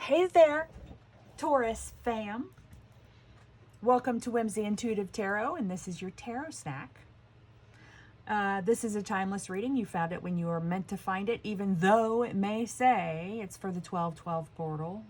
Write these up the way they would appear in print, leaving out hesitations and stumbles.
Hey there, Taurus fam. Welcome to Whimsy Intuitive Tarot, and this is your Tarot Snack. This is a timeless reading. You found it when you were meant to find it, even though it may say it's for the 12-12 portal.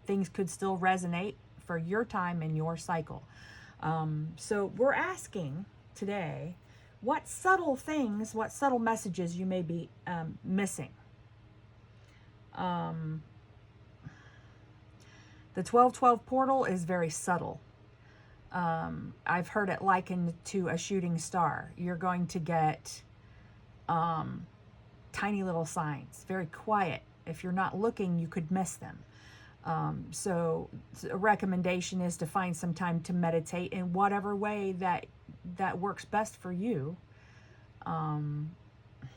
Things could still resonate for your time and your cycle. So we're asking today what subtle things, what subtle messages you may be missing. The 12-12 portal is very subtle. I've heard it likened to a shooting star. You're going to get tiny little signs, very quiet. If you're not looking, you could miss them. So a recommendation is to find some time to meditate in whatever way that works best for you.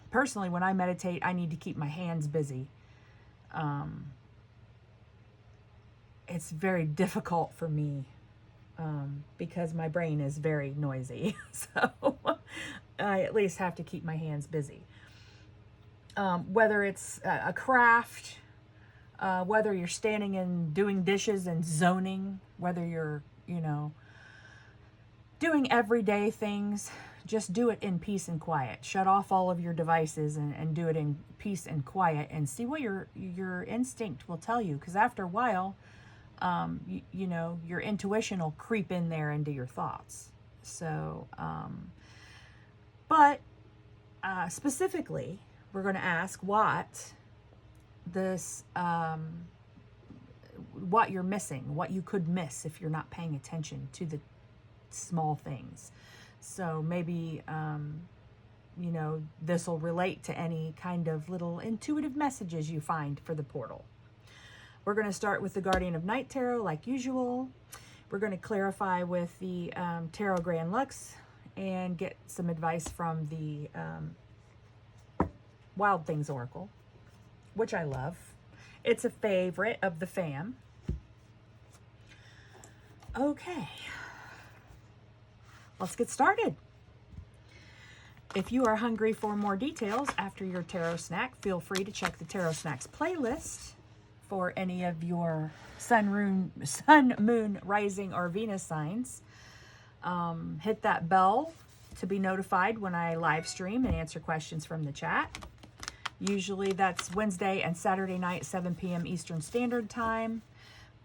Personally, when I meditate, I need to keep my hands busy. It's very difficult for me because my brain is very noisy. So I at least have to keep my hands busy. Whether it's a craft, whether you're standing and doing dishes and zoning, whether you're, doing everyday things, just do it in peace and quiet. Shut off all of your devices and do it in peace and quiet and see what your instinct will tell you. Because after a while, your intuition will creep in there into your thoughts. So, but specifically, we're going to ask what you're missing, what you could miss if you're not paying attention to the small things. So maybe, this will relate to any kind of little intuitive messages you find for the portal. We're going to start with the Guardian of Night Tarot, like usual. We're going to clarify with the Tarot Grand Lux and get some advice from the Wild Things Oracle, which I love. It's a favorite of the fam. Okay. Let's get started. If you are hungry for more details after your Tarot Snack, feel free to check the Tarot Snacks playlist for any of your sun, moon, rising, or Venus signs. Hit that bell to be notified when I live stream and answer questions from the chat. Usually that's Wednesday and Saturday night, 7 p.m. Eastern Standard Time.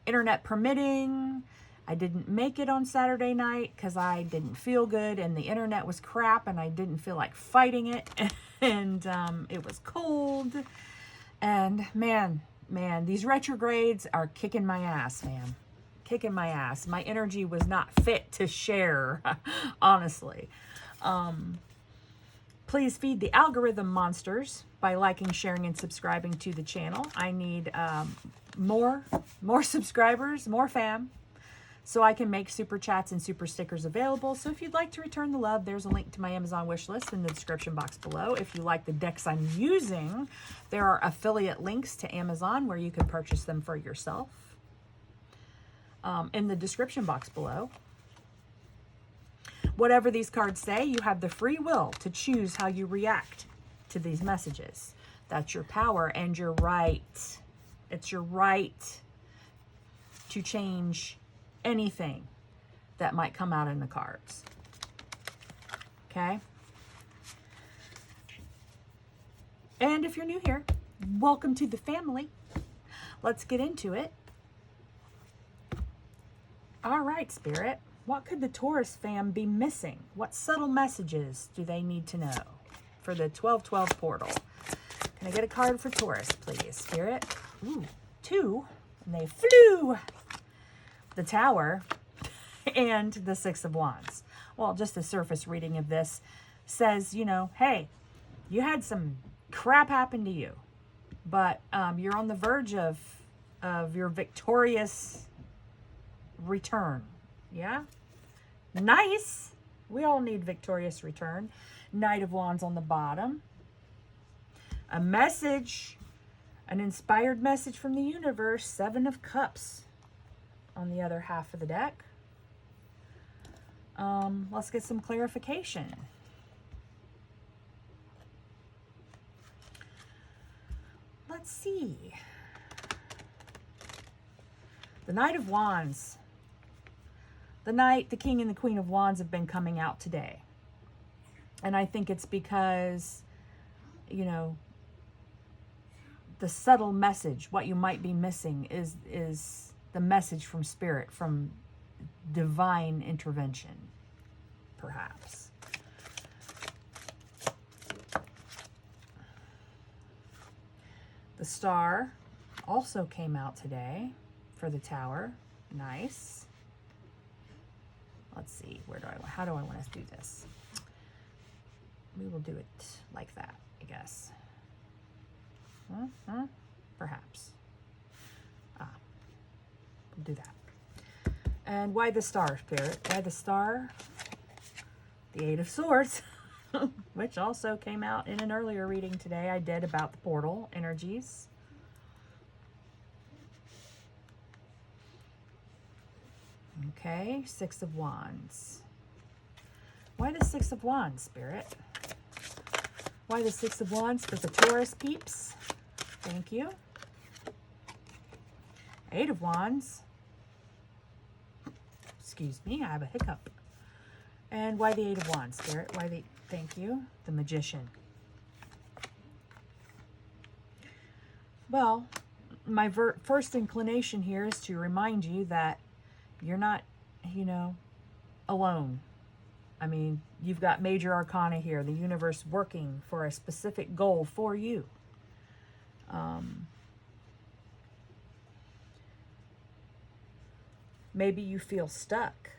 Internet permitting. I didn't make it on Saturday night because I didn't feel good and the internet was crap and I didn't feel like fighting it. And it was cold. And man, these retrogrades are kicking my ass, man. Kicking my ass. My energy was not fit to share, honestly. Please feed the algorithm monsters by liking, sharing, and subscribing to the channel. I need more subscribers, more fam, so I can make super chats and super stickers available. So if you'd like to return the love, there's a link to my Amazon wish list in the description box below. If you like the decks I'm using, there are affiliate links to Amazon where you can purchase them for yourself in the description box below. Whatever these cards say, you have the free will to choose how you react to these messages. That's your power and your right. It's your right to change anything that might come out in the cards. Okay? And if you're new here, welcome to the family. Let's get into it. All right, Spirit. What could the Taurus fam be missing? What subtle messages do they need to know for the 12-12 portal? Can I get a card for Taurus, please, Spirit? Ooh, 2. And they flew. The Tower and the 6 of Wands. Well, just the surface reading of this says, hey, you had some crap happen to you, but you're on the verge of your victorious return. Yeah? Nice. We all need victorious return. Knight of Wands on the bottom. A message, an inspired message from the universe. 7 of Cups on the other half of the deck. Let's get some clarification. Let's see. The Knight of Wands. The Knight, the King, and the Queen of Wands have been coming out today. And I think it's because, you know, the subtle message, what you might be missing is the message from Spirit, from divine intervention, perhaps. The Star also came out today for the Tower. Nice. Let's see, how do I want to do this? We will do it like that, I guess. Perhaps. We'll do that. And why the Star, Spirit? Why the Star? The Eight of Swords, which also came out in an earlier reading today I did about the portal energies. Okay, Six of Wands. Why the Six of Wands, Spirit? Why the Six of Wands for the Taurus peeps? Thank you. Eight of Wands. Excuse me, I have a hiccup. And why the Eight of Wands, Spirit? Why the, thank you, the Magician. Well, my first inclination here is to remind you that you're not, you know, alone. I mean, you've got major arcana here, the universe working for a specific goal for you. Maybe you feel stuck.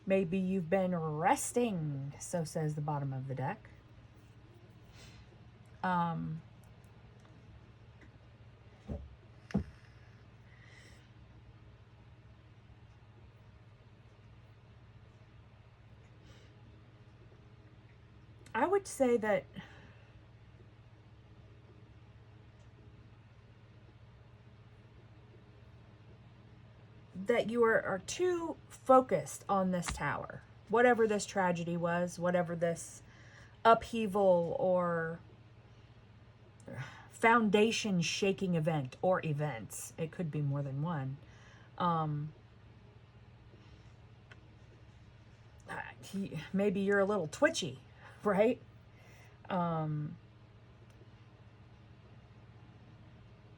Maybe you've been resting, so says the bottom of the deck. I would say that you are too focused on this tower. Whatever this tragedy was, whatever this upheaval or foundation shaking event or events, it could be more than one. Maybe you're a little twitchy, right?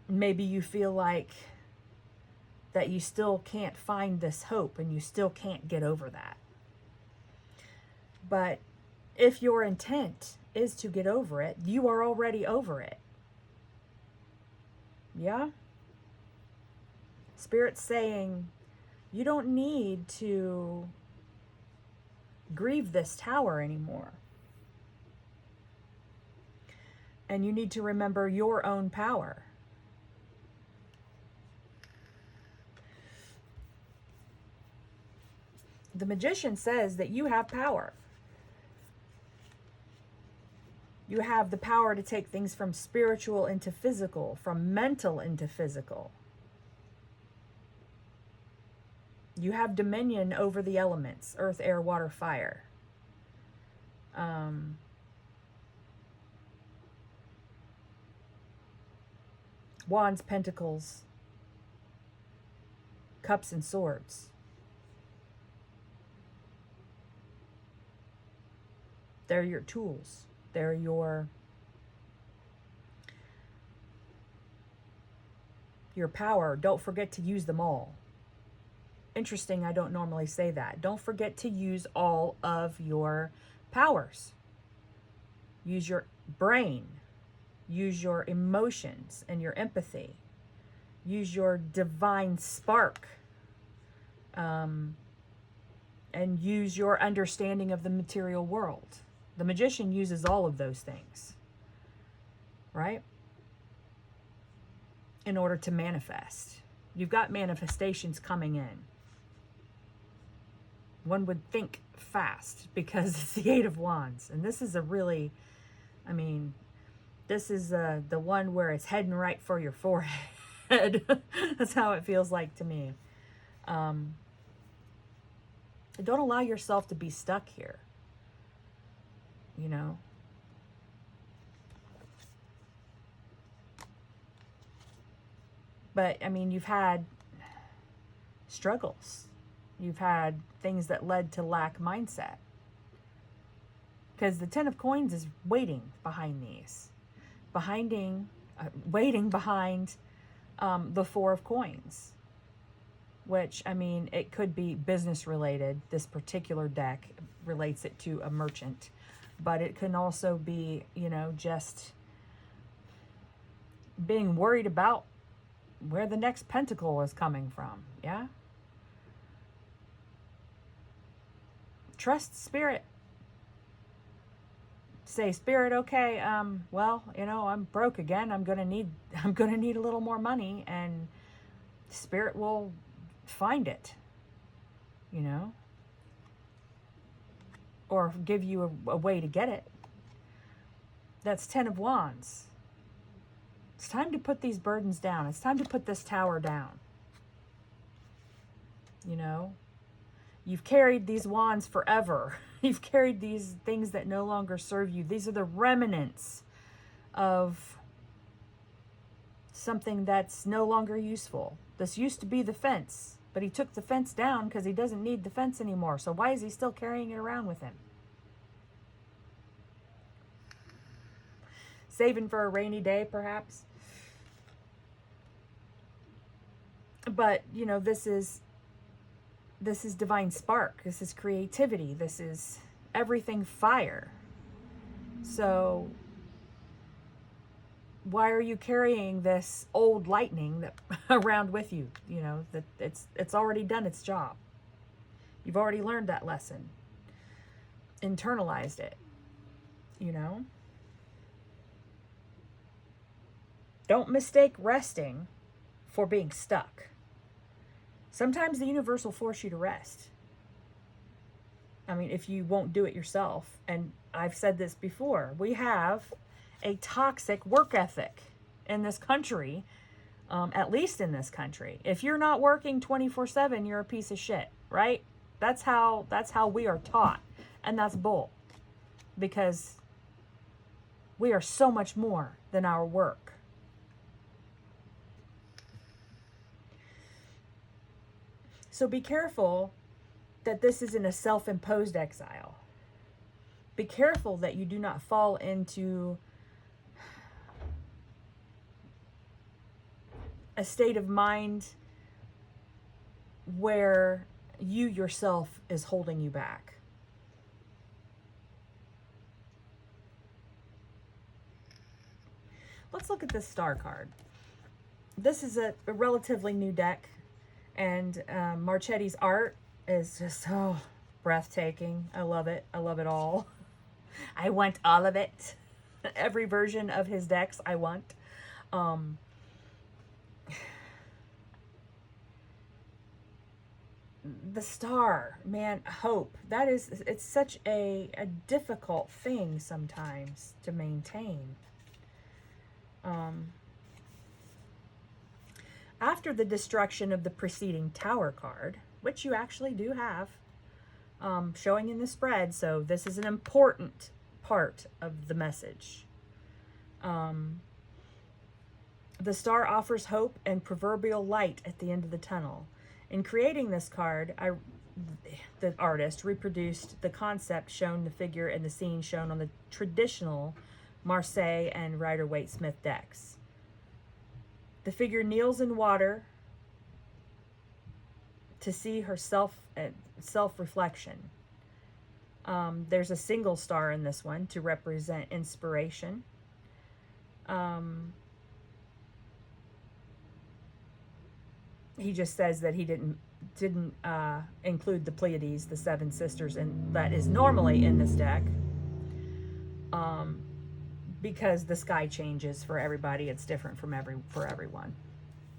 Maybe you feel like that you still can't find this hope and you still can't get over that. But if your intent is to get over it, you are already over it. Yeah? Spirit's saying you don't need to grieve this tower anymore. And you need to remember your own power. The Magician says that you have power. You have the power to take things from spiritual into physical, from mental into physical. You have dominion over the elements, earth, air, water, fire. Wands, pentacles, cups, and swords. They're your tools. They're your power. Don't forget to use them all. Interesting, I don't normally say that. Don't forget to use all of your powers. Use your brain. Use your emotions and your empathy. Use your divine spark. And use your understanding of the material world. The Magician uses all of those things, right? In order to manifest. You've got manifestations coming in. One would think fast because it's the Eight of Wands. And this is a really, I mean, this is the one where it's heading right for your forehead. That's how it feels like to me. Don't allow yourself to be stuck here. You know? But, I mean, you've had struggles. You've had things that led to lack mindset. Because the Ten of Coins is waiting behind these. Waiting behind the Four of Coins. Which, I mean, it could be business related. This particular deck relates it to a merchant. But it can also be, you know, just being worried about where the next pentacle is coming from. Yeah? Trust Spirit. Say, Spirit, okay, well, you know, I'm broke again. I'm gonna need a little more money, and Spirit will find it, you know, or give you a way to get it. That's 10 of Wands. It's time to put these burdens down. It's time to put this tower down. You know, you've carried these wands forever. You've carried these things that no longer serve you. These are the remnants of something that's no longer useful. This used to be the fence, but he took the fence down because he doesn't need the fence anymore. So why is he still carrying it around with him? Saving for a rainy day, perhaps. But, you know, this is divine spark. This is creativity. This is everything fire. So why are you carrying this old lightning that around with you? You know, that it's already done its job. You've already learned that lesson. Internalized it, you know? Don't mistake resting for being stuck. Sometimes the universe will force you to rest. I mean, if you won't do it yourself. And I've said this before. We have a toxic work ethic in this country, at least in this country. If you're not working 24/7, you're a piece of shit, right? That's how we are taught. And that's bull. Because we are so much more than our work. So be careful that this isn't a self-imposed exile. Be careful that you do not fall into a state of mind where you yourself is holding you back. Let's look at this star card. This is a relatively new deck. And Marchetti's art is just so breathtaking. I love it. I love it all. I want all of it. Every version of his decks I want. The star, man, hope. It's such a difficult thing sometimes to maintain. After the destruction of the preceding Tower card, which you actually do have showing in the spread, so this is an important part of the message. The star offers hope and proverbial light at the end of the tunnel. In creating this card, the artist reproduced the concept shown, the figure, and the scene shown on the traditional Marseille and Rider-Waite-Smith decks. The figure kneels in water to see her self-reflection. There's a single star in this one to represent inspiration. He just says that he didn't include the Pleiades, the seven sisters, and that is normally in this deck. Because the sky changes for everybody. It's different for everyone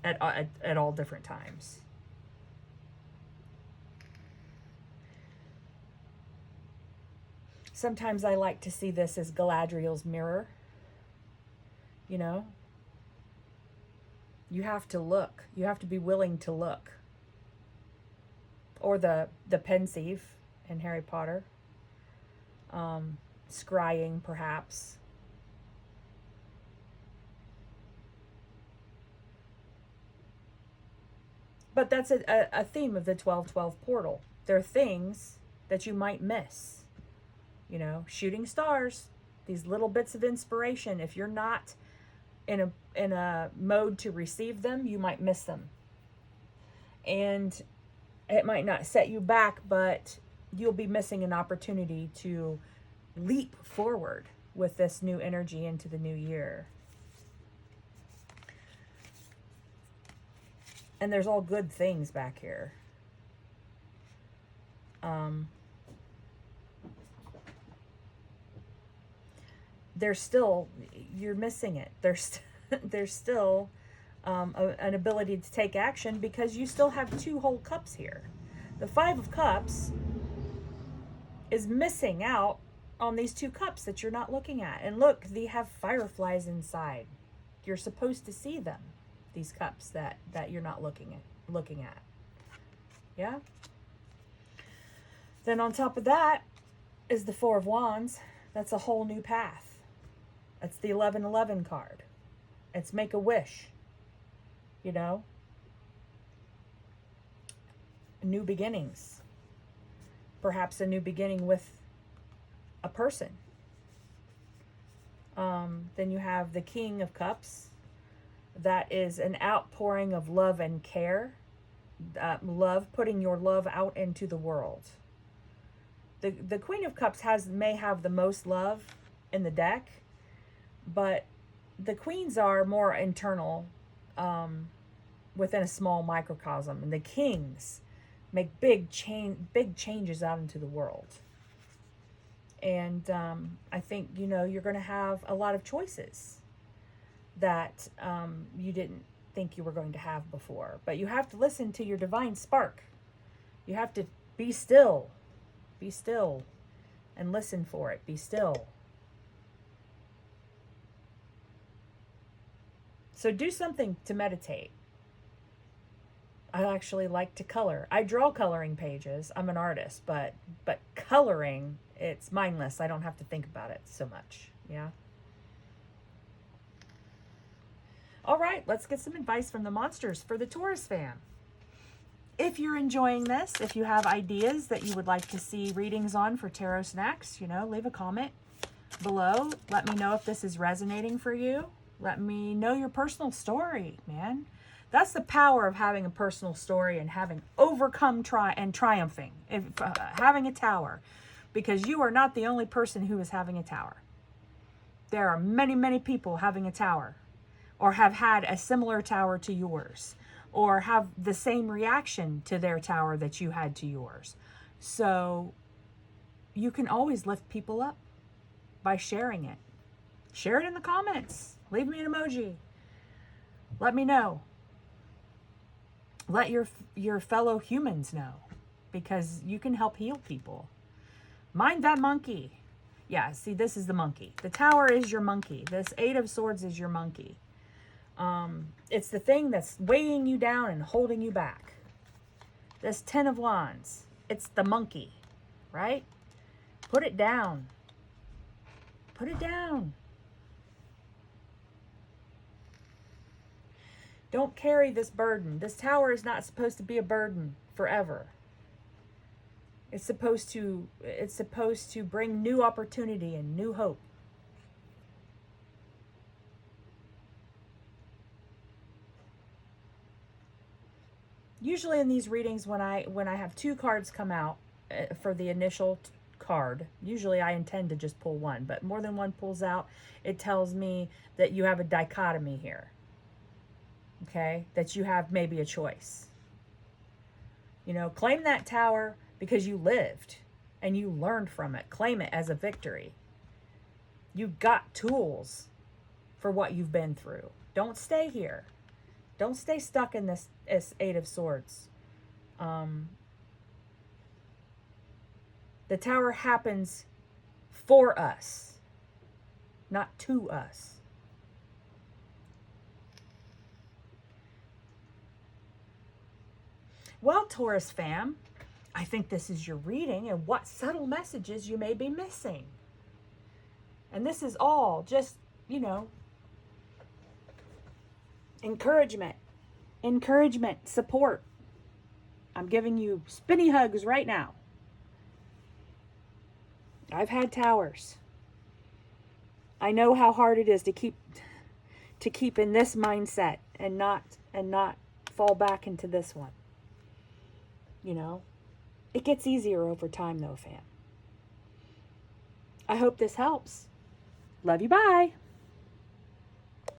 at all different times. Sometimes I like to see this as Galadriel's mirror. You know? You have to look. You have to be willing to look. Or the pensieve in Harry Potter. Scrying, perhaps. But that's a theme of the 1212 portal. There are things that you might miss. You know, shooting stars, these little bits of inspiration. If you're not in a mode to receive them, you might miss them. And it might not set you back, but you'll be missing an opportunity to leap forward with this new energy into the new year. And there's all good things back here. There's still, you're missing it. There's still an ability to take action because you still have 2 whole cups here. The 5 of Cups is missing out on these 2 cups that you're not looking at. And look, they have fireflies inside. You're supposed to see them, these cups that you're not looking at. Yeah? Then on top of that is the 4 of Wands. That's a whole new path. That's the 1111 card. It's make a wish. You know? New beginnings. Perhaps a new beginning with a person. Then you have the King of Cups. That is an outpouring of love and care. Love, putting your love out into the world. The Queen of Cups may have the most love in the deck, but the Queens are more internal, within a small microcosm, and the Kings make big changes out into the world. And I think, you know, you're going to have a lot of choices that you didn't think you were going to have before. But you have to listen to your divine spark. You have to be still. Be still and listen for it. Be still. So do something to meditate. I actually like to color. I draw coloring pages. I'm an artist, but coloring, it's mindless. I don't have to think about it so much. Yeah. All right, let's get some advice from the monsters for the Taurus fam. If you're enjoying this, if you have ideas that you would like to see readings on for TarotSnacks, you know, leave a comment below. Let me know if this is resonating for you. Let me know your personal story, man. That's the power of having a personal story and having overcome triumphing, having a tower, because you are not the only person who is having a tower. There are many, many people having a tower, or have had a similar tower to yours, or have the same reaction to their tower that you had to yours. So you can always lift people up by sharing it. Share it in the comments. Leave me an emoji. Let me know. Let your fellow humans know, because you can help heal people. Mind that monkey. Yeah, see, this is the monkey. The tower is your monkey. This 8 of Swords is your monkey. It's the thing that's weighing you down and holding you back. This 10 of Wands, it's the monkey, right? Put it down. Put it down. Don't carry this burden. This tower is not supposed to be a burden forever. It's supposed to bring new opportunity and new hope. Usually in these readings, when I have 2 cards come out for the initial card, usually I intend to just pull one, but more than one pulls out, it tells me that you have a dichotomy here. Okay? That you have maybe a choice. You know, claim that tower because you lived and you learned from it. Claim it as a victory. You got tools for what you've been through. Don't stay here. Don't stay stuck in this 8 of Swords. The tower happens for us, not to us. Well, Taurus fam, I think this is your reading and what subtle messages you may be missing. And this is all just, you know, encouragement, support, I'm giving you spinny hugs right now. I've had towers. I know how hard it is to keep in this mindset and not fall back into this one. You know, it gets easier over time though, fam. I hope this helps. Love you, bye.